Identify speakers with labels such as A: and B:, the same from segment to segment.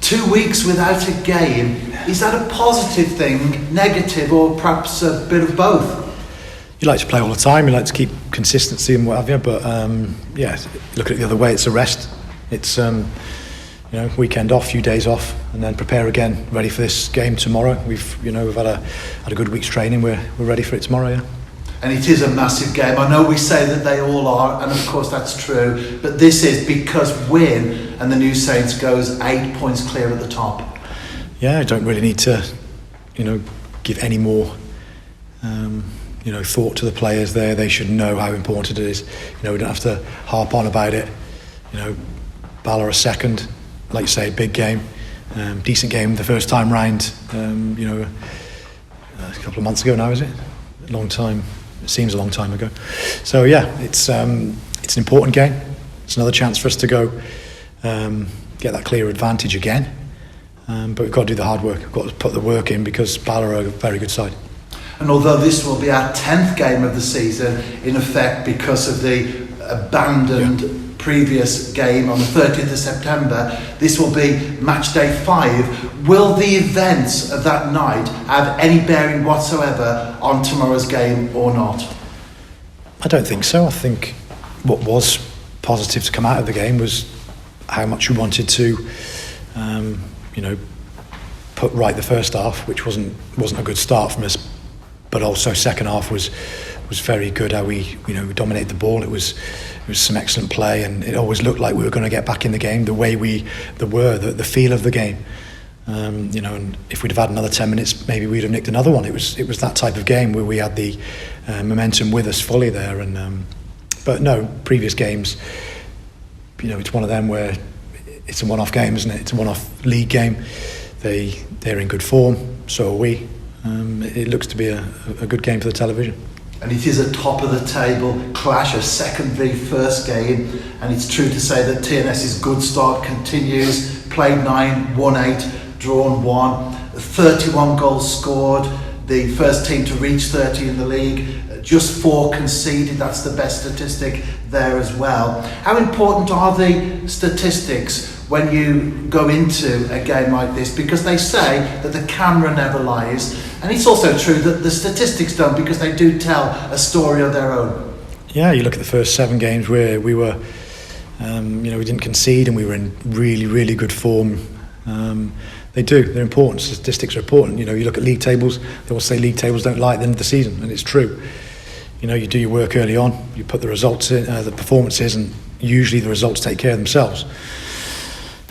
A: 2 weeks without a game, is that a positive thing, negative, or perhaps a bit of both?
B: You like to play all the time, you like to keep consistency and what have you, but look at it the other way, it's a rest. It's weekend off, few days off, and then prepare again, ready for this game tomorrow. We've had a good week's training, we're ready for it tomorrow, yeah.
A: And it is a massive game. I know we say that they all are, and of course that's true, but this is because win and the New Saints goes 8 points clear at the top.
B: Yeah, I don't really need to, give any more, thought to the players there. They should know how important it is. We don't have to harp on about it. Bala are second, like you say, big game, decent game the first time round. A couple of months ago now, is it? A long time. It seems a long time ago. So yeah, it's an important game. It's another chance for us to go get that clear advantage again. But we've got to do the hard work. We've got to put the work in because Bala are a very good side.
A: And although this will be our 10th game of the season, in effect because of the abandoned previous game on the 30th of September, this will be match day 5. Will the events of that night have any bearing whatsoever on tomorrow's game or not?
B: I don't think so. I think what was positive to come out of the game was how much we wanted to put right the first half, which wasn't a good start from us, but also second half was very good. How we dominated the ball. It was some excellent play, and it always looked like we were going to get back in the game. The way the feel of the game, and if we'd have had another 10 minutes, maybe we'd have nicked another one. It was that type of game where we had the momentum with us fully there. And but no, previous games, it's one of them where it's a one-off game, isn't it? It's a one-off league game. They're in good form, so are we. It looks to be a good game for the television.
A: And it is a top of the table clash, a second v first game, and it's true to say that TNS's good start continues. Played 9, won 8, drawn 1, 31 goals scored, the first team to reach 30 in the league, just 4 conceded. That's the best statistic there as well. How important are the statistics when you go into a game like this? Because they say that the camera never lies, and it's also true that the statistics don't, because they do tell a story of their own. Yeah,
B: you look at the first 7 games where we were, we didn't concede and we were in really, really good form. They're important. Statistics are important. You look at league tables, they will say league tables don't lie at the end of the season, and it's true. You do your work early on, you put the results in, the performances, and usually the results take care of themselves.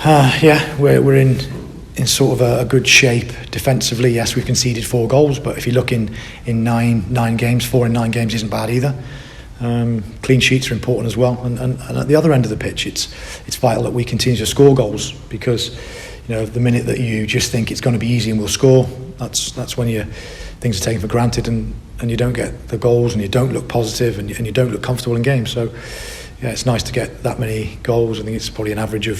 B: We're in sort of a good shape defensively. Yes, we've conceded 4 goals, but if you look in 9 games, 4 in 9 games isn't bad either. Clean sheets are important as well, and at the other end of the pitch, it's vital that we continue to score goals, because the minute that you just think it's going to be easy and we'll score, that's when things are taken for granted, and you don't get the goals, and you don't look positive, and you don't look comfortable in games. So yeah, it's nice to get that many goals. I think it's probably an average of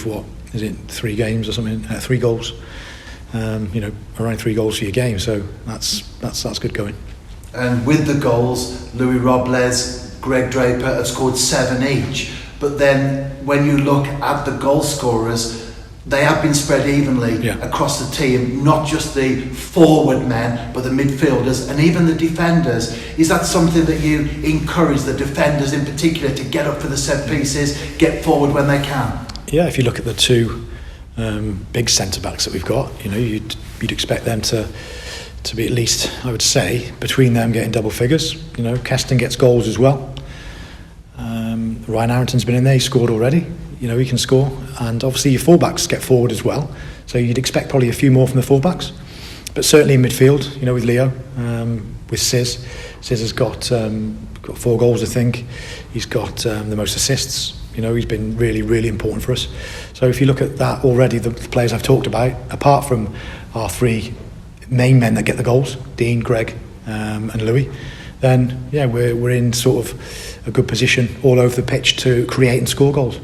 B: 3 games or something, 3 goals. Around 3 goals for your game, so that's good going. And
A: with the goals, Louis Robles, Greg Draper have scored 7 each. But then when you look at the goal scorers, they have been spread evenly across the team, not just the forward men, but the midfielders and even the defenders. Is that something that you encourage the defenders in particular to get up for the set pieces, get forward when they can? Yeah, if you look at the 2 big centre-backs that we've got, you'd expect them to be at least, I would say, between them getting double figures. Keston gets goals as well. Ryan Arrington's been in there, he scored already. He can score, and obviously your fullbacks get forward as well, so you'd expect probably a few more from the fullbacks. But certainly in midfield, with Leo, with Sis has got 4 goals, I think. He's got the most assists. He's been really, really important for us. So if you look at that already, the players I've talked about, apart from our 3 main men that get the goals, Dean, Greg, and Louis, then we're in sort of a good position all over the pitch to create and score goals.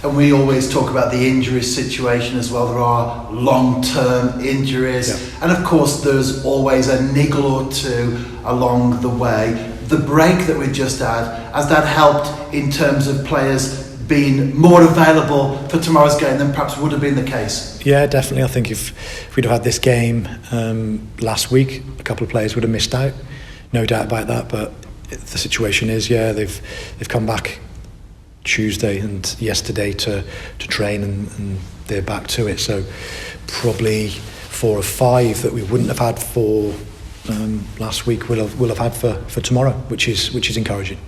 A: And we always talk about the injury situation as well. There are long-term injuries, and of course there's always a niggle or 2 along the way. The break that we just had, has that helped in terms of players been more available for tomorrow's game than perhaps would have been the case?
B: Yeah, definitely. I think if we'd have had this game last week, a couple of players would have missed out, no doubt about that. But the situation is, they've come back Tuesday and yesterday to train, and they're back to it. So probably 4 or 5 that we wouldn't have had for last week we'll have had for tomorrow, which is encouraging.